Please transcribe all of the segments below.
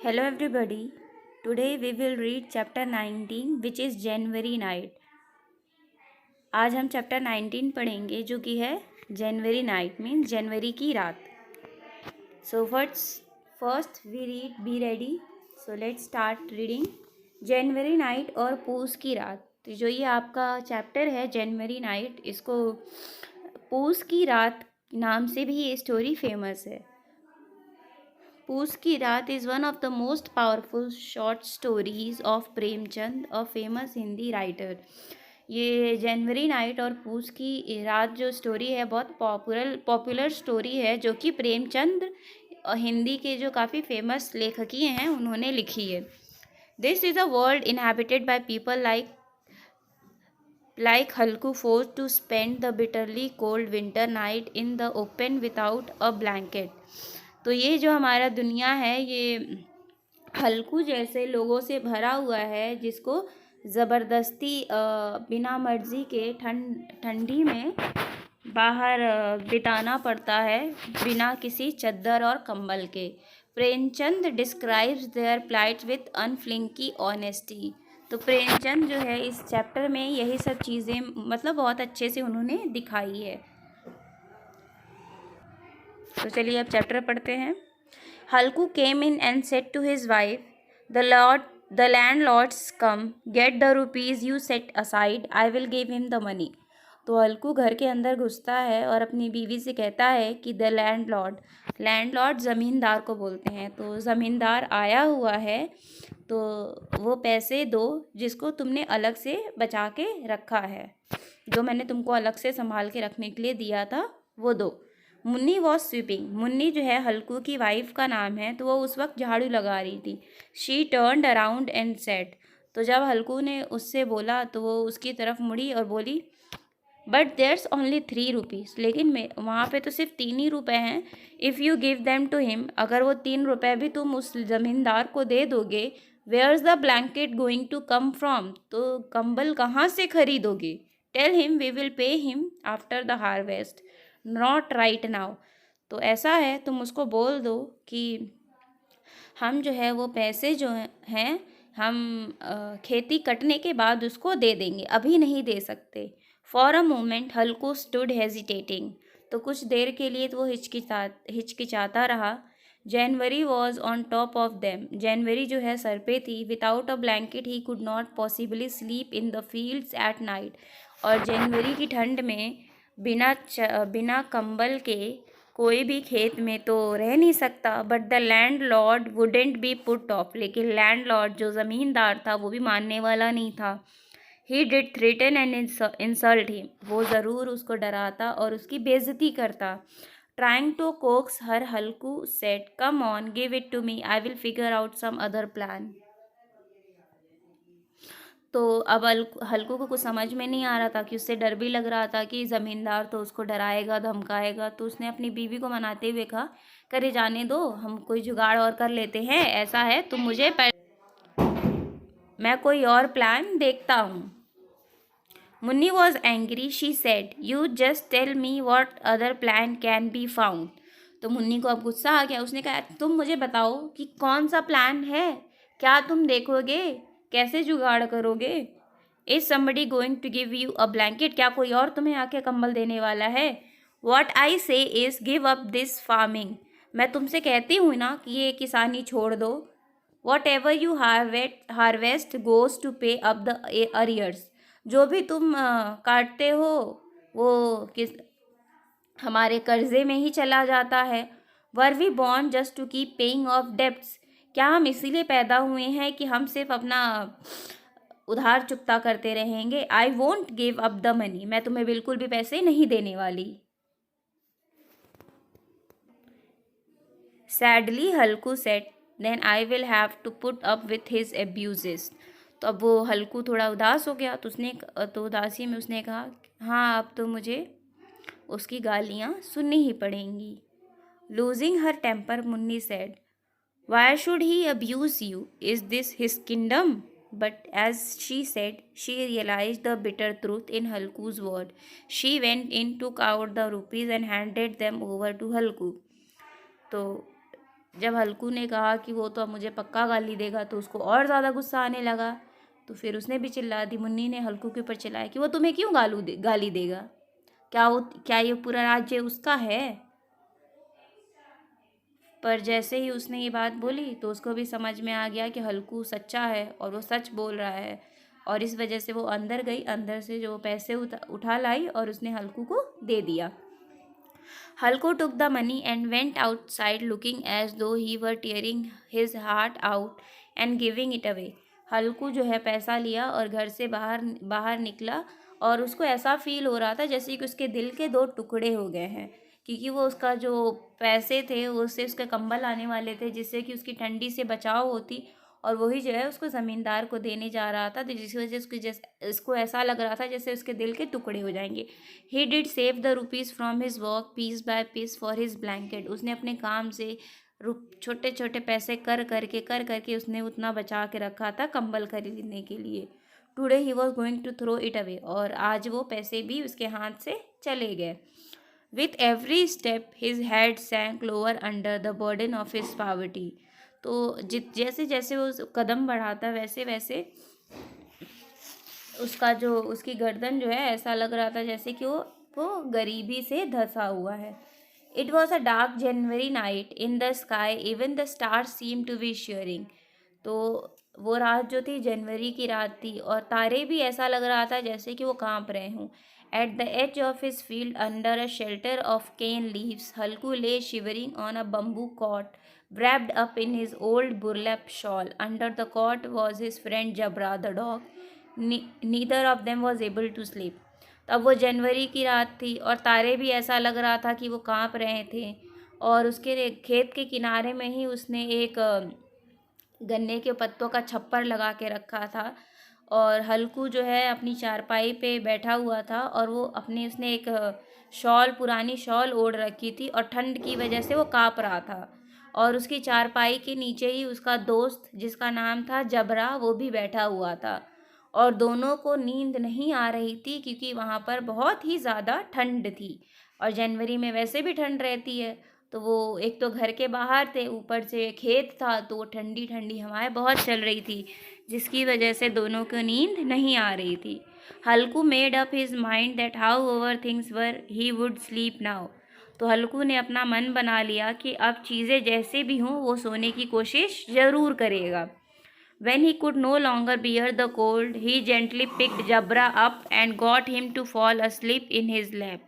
Hello everybody. Today we will read chapter 19 which is January night. आज हम chapter 19 पढ़ेंगे जो कि है जनवरी नाइट मीन्स जनवरी की रात. So first we read Be Ready. So let's start reading January night और पूस की रात. तो जो ये आपका चैप्टर है जनवरी नाइट, इसको पूस की रात नाम से भी ये स्टोरी फेमस है. पूस की रात is one of the most powerful short stories of Premchand, a famous Hindi writer. ये जनवरी नाइट और पूस की रात जो स्टोरी है बहुत पॉपुलर स्टोरी है जो कि प्रेमचंद हिंदी के जो काफ़ी फेमस लेखकीय हैं उन्होंने लिखी है. This is a world inhabited by people like Halku forced to spend the bitterly cold winter night in the open without a blanket. तो ये जो हमारा दुनिया है ये हल्कू जैसे लोगों से भरा हुआ है जिसको ज़बरदस्ती बिना मर्जी के ठंडी में बाहर बिताना पड़ता है बिना किसी चद्दर और कंबल के. Premchand describes their plight with unflinching honesty. तो प्रेमचंद जो है इस चैप्टर में यही सब चीज़ें मतलब बहुत अच्छे से उन्होंने दिखाई है. तो चलिए अब चैप्टर पढ़ते हैं. Halku came in and said to his wife, the landlord's come, get the rupees you set aside, I will give him the money. तो हल्कू घर के अंदर घुसता है और अपनी बीवी से कहता है कि द लैंडलॉर्ड ज़मींदार को बोलते हैं. तो ज़मींदार आया हुआ है तो वो पैसे दो जिसको तुमने अलग से बचा के रखा है, जो मैंने तुमको अलग से संभाल के रखने के लिए दिया था वो दो. Munni was sweeping. मुन्नी जो है हल्कू की वाइफ का नाम है, तो वो उस वक्त झाड़ू लगा रही थी. She turned around and said. तो जब हल्कू ने उससे बोला तो वो उसकी तरफ मुड़ी और बोली, बट देयर्स ओनली 3 रुपीज़. लेकिन वहाँ पे तो सिर्फ 3 ही रुपए हैं. If you give them to him, अगर वो 3 रुपए भी तुम उस ज़मींदार को दे दोगे, where's the blanket going to come from, तो कंबल कहाँ से खरीदोगे. Tell him we will pay him after the harvest, not right now. तो ऐसा है तुम उसको बोल दो कि हम जो है वो पैसे जो हैं हम खेती कटने के बाद उसको दे देंगे, अभी नहीं दे सकते. For a moment Halku stood hesitating. तो कुछ देर के लिए तो वो हिचकिचाता रहा. January was on top of them. जनवरी जो है सर पे थी. Without a blanket he could not possibly sleep in the fields at night. और जनवरी की ठंड में बिना कंबल के कोई भी खेत में तो रह नहीं सकता. But the landlord wouldn't be put off. लेकिन लैंड लॉर्ड जो ज़मींदार था वो भी मानने वाला नहीं था. He did threaten and insult him. वो ज़रूर उसको डराता और उसकी बेइज्जती करता. Trying to coax her Halku said, come on give it to me, I will figure out some other plan. तो अब हल्कू को कुछ समझ में नहीं आ रहा था कि उससे डर भी लग रहा था कि ज़मींदार तो उसको डराएगा धमकाएगा. तो उसने अपनी बीवी को मनाते हुए कहा, करे जाने दो, हम कोई जुगाड़ और कर लेते हैं. ऐसा है तुम मुझे मैं कोई और प्लान देखता हूँ. Munni was angry. She said, you just tell me what other plan can be found. तो मुन्नी को अब गुस्सा आ गया. उसने कहा, तुम मुझे बताओ कि कौन सा प्लान है, क्या तुम देखोगे, कैसे जुगाड़ करोगे. Is somebody going to give you a blanket. क्या कोई और तुम्हें आके कंबल देने वाला है. वॉट आई से is give up this farming. मैं तुमसे कहती हूँ ना कि ये किसानी छोड़ दो. Whatever you harvest goes to pay up the arrears. जो भी तुम काटते हो वो किस हमारे कर्जे में ही चला जाता है. Were we born just to keep paying off debts. क्या हम इसीलिए पैदा हुए हैं कि हम सिर्फ अपना उधार चुकता करते रहेंगे. I won't give up the money. मैं तुम्हें बिल्कुल भी पैसे नहीं देने वाली. Sadly Halku said, then I will have to put up with his abuses. तो अब वो हल्कू थोड़ा उदास हो गया. तो उदासी में उसने कहा, हाँ अब तो मुझे उसकी गालियाँ सुननी ही पड़ेंगी. Losing her temper, Munni said, why should he abuse you, is this his kingdom. But as she said, she realise the bitter truth in Halku's word. She went in, took out the rupees and handed them over to Halku. तो जब हल्कू ने कहा कि वो तो अब मुझे पक्का गाली देगा, तो उसको और ज़्यादा गुस्सा आने लगा। तो फिर उसने भी चिल्ला दी, मुन्नी ने हल्कू के ऊपर चिल्लाया कि वो तुम्हें क्यों गाली देगा, क्या ये पूरा राज्य उसका है। पर जैसे ही उसने ये बात बोली तो उसको भी समझ में आ गया कि हल्कू सच्चा है और वो सच बोल रहा है, और इस वजह से वो अंदर गई, अंदर से जो पैसे उठा लाई और उसने हल्कू को दे दिया। हल्कू took the money and went outside looking as though he were tearing his heart out and giving it away. हल्कू जो है पैसा लिया और घर से बाहर बाहर निकला, और उसको ऐसा फील हो रहा था जैसे कि उसके दिल के दो टुकड़े हो गए हैं, क्योंकि वो उसका जो पैसे थे उससे उसके कंबल आने वाले थे जिससे कि उसकी ठंडी से बचाव होती, और वही जो है उसको ज़मींदार को देने जा रहा था, तो जिसकी वजह से इसको ऐसा लग रहा था जैसे उसके दिल के टुकड़े हो जाएंगे। He did save the rupees from his work piece by piece for his blanket. उसने अपने काम से छोटे छोटे पैसे कर करके उसने उतना बचा के रखा था कंबल खरीदने के लिए। Today he was going to throw it away, और आज वो पैसे भी उसके हाथ से चले गए। With every step his head sank lower under the burden of his poverty. तो जैसे जैसे वो कदम बढ़ाता वैसे वैसे उसकी गर्दन जो है ऐसा लग रहा था जैसे कि वो गरीबी से धंसा हुआ है। It was a dark January night in the sky even the stars seem to be shivering. तो वो रात जो थी जनवरी की रात थी, और तारे भी ऐसा लग रहा था जैसे कि वो कांप रहे हों। At the edge of his field under a shelter of cane leaves Halku lay shivering on a bamboo cot wrapped up in his old burlap shawl. Under the cot was his friend Jabra the dog. Neither of them was able to sleep. तब वो जनवरी की रात थी और तारे भी ऐसा लग रहा था कि वो कांप रहे थे, और उसके खेत के किनारे में ही उसने एक गन्ने के पत्तों का छप्पर लगा के रखा था, और हल्कू जो है अपनी चारपाई पे बैठा हुआ था, और वो उसने एक पुरानी शॉल ओढ़ रखी थी, और ठंड की वजह से वो काँप रहा था। और उसकी चारपाई के नीचे ही उसका दोस्त जिसका नाम था जबरा वो भी बैठा हुआ था, और दोनों को नींद नहीं आ रही थी क्योंकि वहाँ पर बहुत ही ज़्यादा ठंड थी, और जनवरी में वैसे भी ठंड रहती है। तो वो एक तो घर के बाहर थे, ऊपर से खेत था, तो वो ठंडी ठंडी हवाएं बहुत चल रही थी, जिसकी वजह से दोनों को नींद नहीं आ रही थी। Halku made up his mind that however things were he would sleep now. तो हल्कू ने अपना मन बना लिया कि अब चीज़ें जैसे भी हों वो सोने की कोशिश ज़रूर करेगा। When he could no longer bear the cold, he gently picked Jabra up and got him to fall asleep in his lap.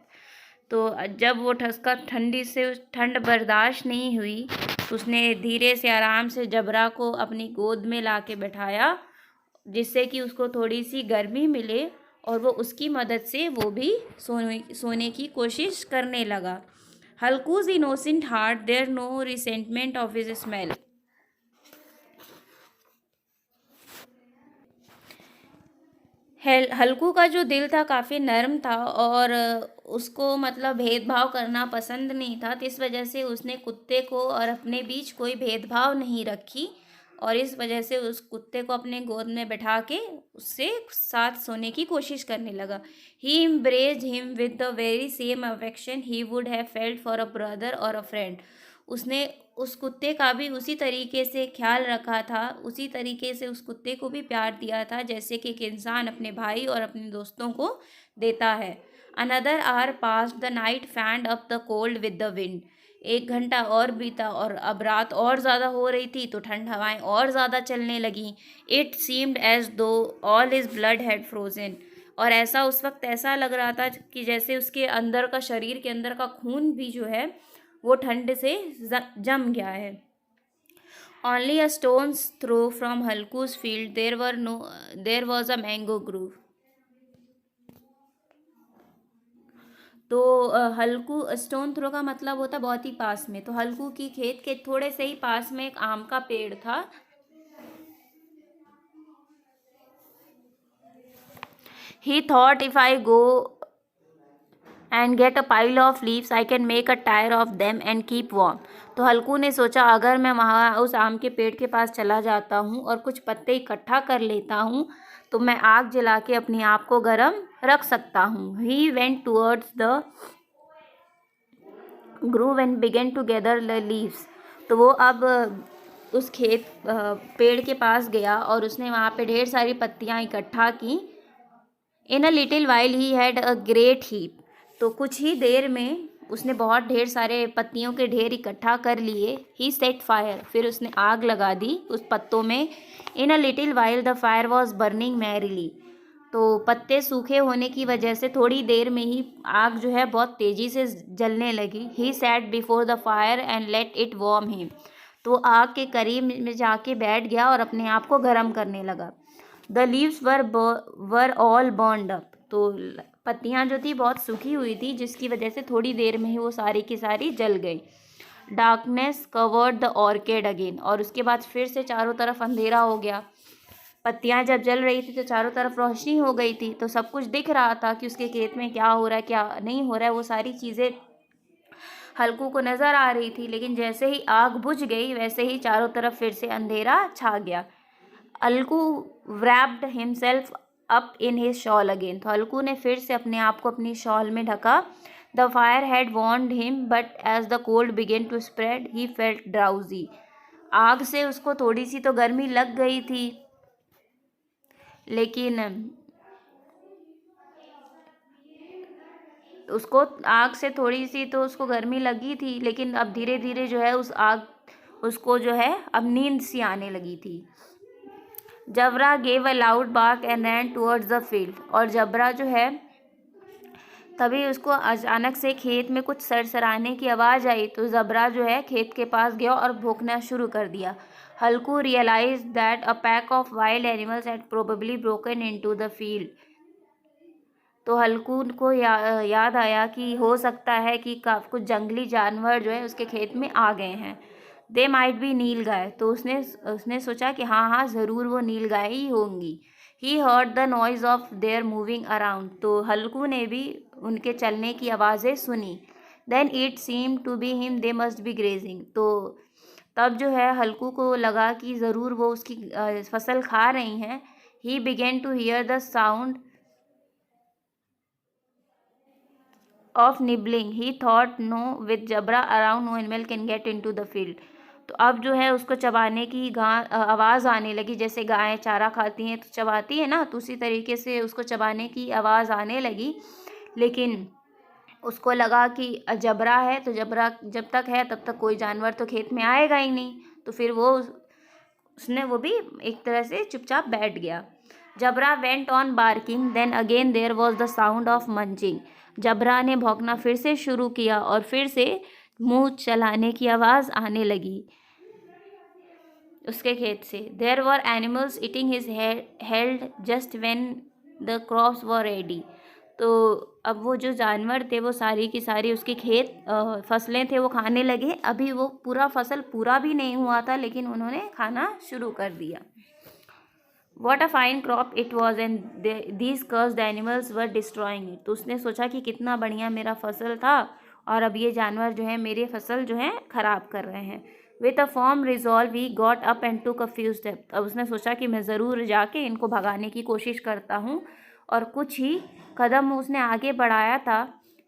तो जब वो ठसका ठंडी से ठंड बर्दाश्त नहीं हुई, तो उसने धीरे से आराम से जबरा को अपनी गोद में ला के बैठाया, जिससे कि उसको थोड़ी सी गर्मी मिले, और वो उसकी मदद से वो भी सोने की कोशिश करने लगा। हल्कूज innocent heart there no resentment of his smell. हल्कू का जो दिल था काफ़ी नर्म था, और उसको मतलब भेदभाव करना पसंद नहीं था, तो इस वजह से उसने कुत्ते को और अपने बीच कोई भेदभाव नहीं रखी, और इस वजह से उस कुत्ते को अपने गोद में बैठा के उससे साथ सोने की कोशिश करने लगा। He embraced him with the very same affection he would have felt for a brother और अ फ्रेंड। उसने उस कुत्ते का भी उसी तरीके से ख्याल रखा था, उसी तरीके से उस कुत्ते को भी प्यार दिया था जैसे कि एक इंसान अपने भाई और अपने दोस्तों को देता है। Another hour passed the night fanned up the cold with the wind. 1 घंटा और बीता, और अब रात और ज़्यादा हो रही थी, तो ठंड हवाएं और ज़्यादा चलने लगीं। इट सीम्ड एज दो all his blood had frozen. और ऐसा उस वक्त ऐसा लग रहा था कि जैसे उसके अंदर का, शरीर के अंदर का खून भी जो है वो ठंड से जम गया है। Only a stone's throw from Halku's field there was a mango grove. तो हल्कू स्टोन थ्रो का मतलब होता बहुत ही पास में, तो हल्कू की खेत के थोड़े से ही पास में एक आम का पेड़ था। ही thought if I go and get a pile of leaves I can make a tyre of them and keep warm. तो हल्कू ने सोचा अगर मैं वहाँ उस आम के पेड़ के पास चला जाता हूँ और कुछ पत्ते इकट्ठा कर लेता हूँ, तो मैं आग जला के अपने आप को गर्म रख सकता हूँ। He went towards the grove and began to gather the leaves. तो वो अब उस पेड़ के पास गया और उसने वहाँ पे ढेर सारी पत्तियाँ इकट्ठा की। In a little while he had a great heap. तो कुछ ही देर में उसने बहुत ढेर सारे पत्तियों के ढेर इकट्ठा कर लिए। ही सेट फायर, फिर उसने आग लगा दी उस पत्तों में। In a little while the fire was burning merrily. तो पत्ते सूखे होने की वजह से थोड़ी देर में ही आग जो है बहुत तेज़ी से जलने लगी। He sat before the fire and let it warm him. तो आग के करीब में जाके बैठ गया और अपने आप को गर्म करने लगा। The leaves were all burned up. तो पत्तियां जो थी बहुत सूखी हुई थी, जिसकी वजह से थोड़ी देर में ही वो सारी की सारी जल गई। Darkness covered the orchid again. और उसके बाद फिर से चारों तरफ अंधेरा हो गया। पत्तियां जब जल रही थी तो चारों तरफ रोशनी हो गई थी, तो सब कुछ दिख रहा था कि उसके खेत में क्या हो रहा है क्या नहीं हो रहा है। वो सारी चीज़ें हल्कू को नज़र आ रही थी। लेकिन जैसे ही आग बुझ गई वैसे ही चारों तरफ फिर से अंधेरा छा गया। अलकू wrapped himself up in his shawl again। तो अलकू ने फिर से अपने आप को अपनी शॉल में ढका। The fire had warmed him, but as the cold began to spread, he felt drowsy। आग से उसको थोड़ी सी तो गर्मी लग गई थी, लेकिन उसको आग से थोड़ी सी तो उसको गर्मी लगी थी, लेकिन अब धीरे धीरे जो है उसको जो है अब नींद सी आने लगी थी। Jabra gave a loud bark and ran towards the field. और जबरा जो है तभी उसको अचानक से खेत में कुछ सरसराने की आवाज़ आई, तो जबरा जो है खेत के पास गया और भौंकना शुरू कर दिया। हल्कू realise that a pack of wild animals had probably broken into the field. तो हल्कू को याद आया कि हो सकता है कि कुछ जंगली जानवर जो है उसके खेत में आ गए हैं। दे माइट बी नील गाय। तो उसने सोचा कि हाँ हाँ ज़रूर वो नील गाय ही होंगी। He heard the noise of their moving around. तो हल्कू ने भी उनके चलने की आवाज़ें सुनी। Then it seem to be him they must be grazing. तो तब जो है हल्कू को लगा कि ज़रूर वो उसकी फसल खा रही हैं। He began to hear the sound of nibbling। he thought no with jabra around no animal can get into the field। तो अब जो है उसको चबाने की आवाज़ आने लगी। जैसे गायें चारा खाती हैं तो चबाती है ना, तो उसी तरीके से उसको चबाने की आवाज़ आने लगी। लेकिन उसको लगा कि जबरा है तो जबरा जब तक है तब तक कोई जानवर तो खेत में आएगा ही नहीं। तो फिर वो भी एक तरह से चुपचाप बैठ गया। Jabra went on barking then again there was the sound of munching. Jabra ने भौंकना फिर से शुरू किया और फिर से मुंह चलाने की आवाज़ आने लगी उसके खेत से। There were animals eating his field just when the crops were ready. तो अब वो जो जानवर थे वो सारी की सारी उसके फसलें थे वो खाने लगे। अभी वो फसल पूरा भी नहीं हुआ था, लेकिन उन्होंने खाना शुरू कर दिया। What a fine crop it was and these cursed animals were destroying it। तो उसने सोचा कि कितना बढ़िया मेरा फसल था और अब ये जानवर जो है मेरी फसल जो है ख़राब कर रहे हैं। With a firm resolve he got up and took a few steps। अब उसने सोचा कि मैं ज़रूर जाके इनको भगाने की कोशिश करता हूँ, और कुछ ही कदम उसने आगे बढ़ाया था।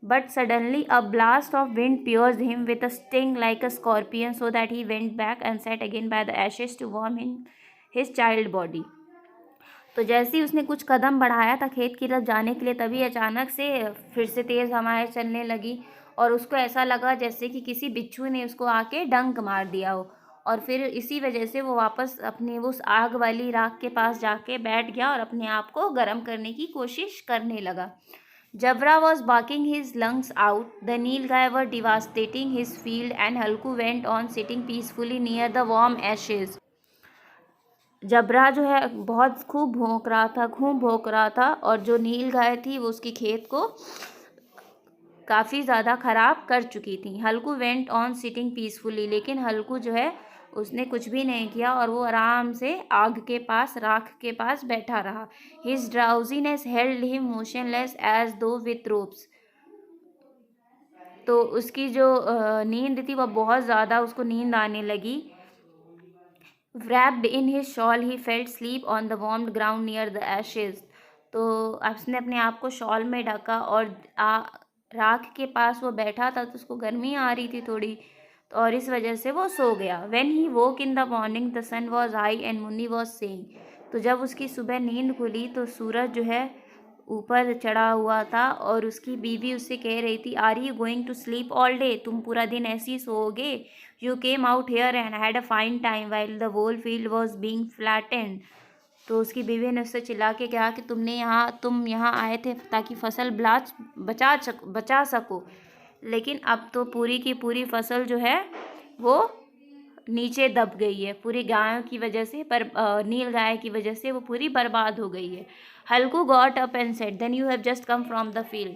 But suddenly a blast of wind pierced him with a sting like a scorpion, so that he went back and sat again by the ashes to warm his child body। तो जैसे ही उसने कुछ कदम बढ़ाया था खेत की तरफ जाने के लिए, तभी अचानक से फिर से तेज़ हवाएं चलने लगी और उसको ऐसा लगा जैसे कि किसी बिच्छू ने उसको आके डंक मार दिया हो। और फिर इसी वजह से वो वापस अपने उस आग वाली राख के पास जाके बैठ गया और अपने आप को गर्म करने की कोशिश करने लगा। Jabra was barking his lungs out, the nilgai were devastating his field and Halku went on sitting peacefully near the warm ashes. Jabra जो है बहुत खूब भौंक रहा था और जो नील गाय थी वो उसकी खेत को काफ़ी ज़्यादा ख़राब कर चुकी थी। हल्कू वेंट ऑन सिटिंग पीसफुली। लेकिन हल्कू जो है उसने कुछ भी नहीं किया और वो आराम से राख के पास बैठा रहा। His drowsiness held him motionless as though with ropes. तो उसकी जो नींद थी वह बहुत ज़्यादा उसको नींद आने लगी। Wrapped in his shawl he felt sleep on the warmed ground near the ashes। तो उसने अपने आप को शॉल में ढका और राख के पास वो बैठा था, तो उसको गर्मी आ रही थी थोड़ी। तो और इस वजह से वो सो गया। When he woke in the morning the sun was high and Munni was saying, तो जब उसकी सुबह नींद खुली तो सूरज जो है ऊपर चढ़ा हुआ था और उसकी बीवी उससे कह रही थी, are you going to sleep all day, तुम पूरा दिन ऐसे ही सोओगे? You came out here and had a fine time while the whole field was being flattened. तो उसकी बीवी ने उससे चिल्ला के कहा कि तुम यहाँ आए थे ताकि फसल बचा सको, लेकिन अब तो पूरी की पूरी फसल जो है वो नीचे दब गई है, पूरी गायों की वजह से, नील गाय की वजह से वो पूरी बर्बाद हो गई है। Halku got up and said, then you have just come from the field.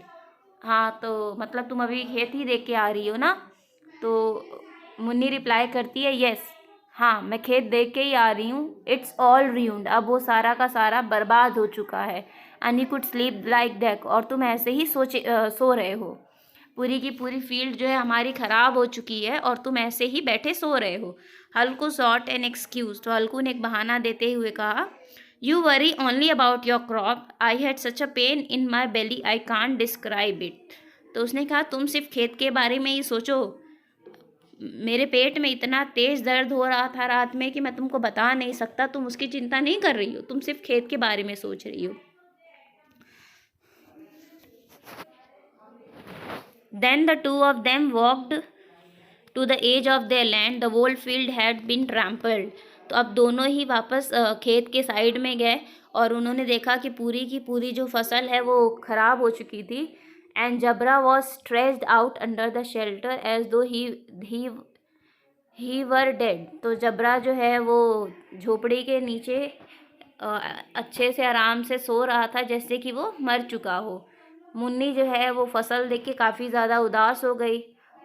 हाँ, तो मतलब तुम अभी खेत ही देख के आ रही हो ना? तो मुन्नी रिप्लाई करती है, यस, हाँ मैं खेत देख के ही आ रही हूँ। इट्स ऑल ruined, अब वो सारा का सारा बर्बाद हो चुका है। And you could sleep like that, और तुम ऐसे ही सो रहे हो। पूरी की पूरी फील्ड जो है हमारी ख़राब हो चुकी है और तुम ऐसे ही बैठे सो रहे हो। हल्कू सॉट एन एक्सक्यूज़, तो हल्कू ने एक बहाना देते हुए कहा, you worry only about your crop, I had such a pain in my belly I can't describe it. तो उसने कहा, तुम सिर्फ खेत के बारे में ही सोचो, मेरे पेट में इतना तेज़ दर्द हो रहा था रात में कि मैं तुमको बता नहीं सकता। तुम उसकी चिंता नहीं कर रही हो, तुम सिर्फ खेत के बारे में सोच रही हो। Then the two of them walked to the edge of their land. The whole field had been trampled. तो अब दोनों ही वापस खेत के साइड में गए और उन्होंने देखा कि पूरी की पूरी जो फसल है वो ख़राब हो चुकी थी। And Jabra was stretched out under the shelter as though he were dead. तो जबरा जो है वो झोपड़ी के नीचे अच्छे से आराम से सो रहा था जैसे कि वो मर चुका हो। मुन्नी जो है वो फसल देख के काफ़ी ज़्यादा उदास हो गई।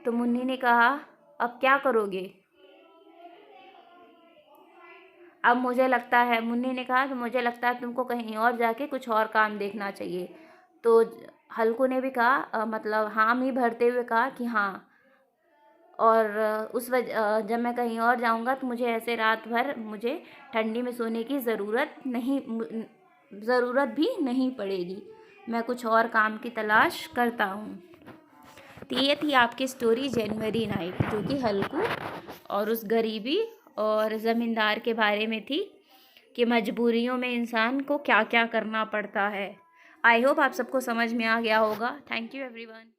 तो मुन्नी ने कहा, अब क्या करोगे? अब मुझे लगता है, मुन्नी ने कहा कि मुझे लगता है तुमको कहीं और जाके कुछ और काम देखना चाहिए। तो हल्कू ने भी कहा, मतलब हामी भरते हुए कहा कि हाँ, और जब मैं कहीं और जाऊंगा तो मुझे ऐसे रात भर मुझे ठंडी में सोने की ज़रूरत भी नहीं पड़ेगी। मैं कुछ और काम की तलाश करता हूँ। तो ये थी आपकी स्टोरी जनवरी नाइट, जो कि हल्कू और उस गरीबी और ज़मींदार के बारे में थी कि मजबूरियों में इंसान को क्या क्या करना पड़ता है। आई होप आप सबको समझ में आ गया होगा। Thank you everyone.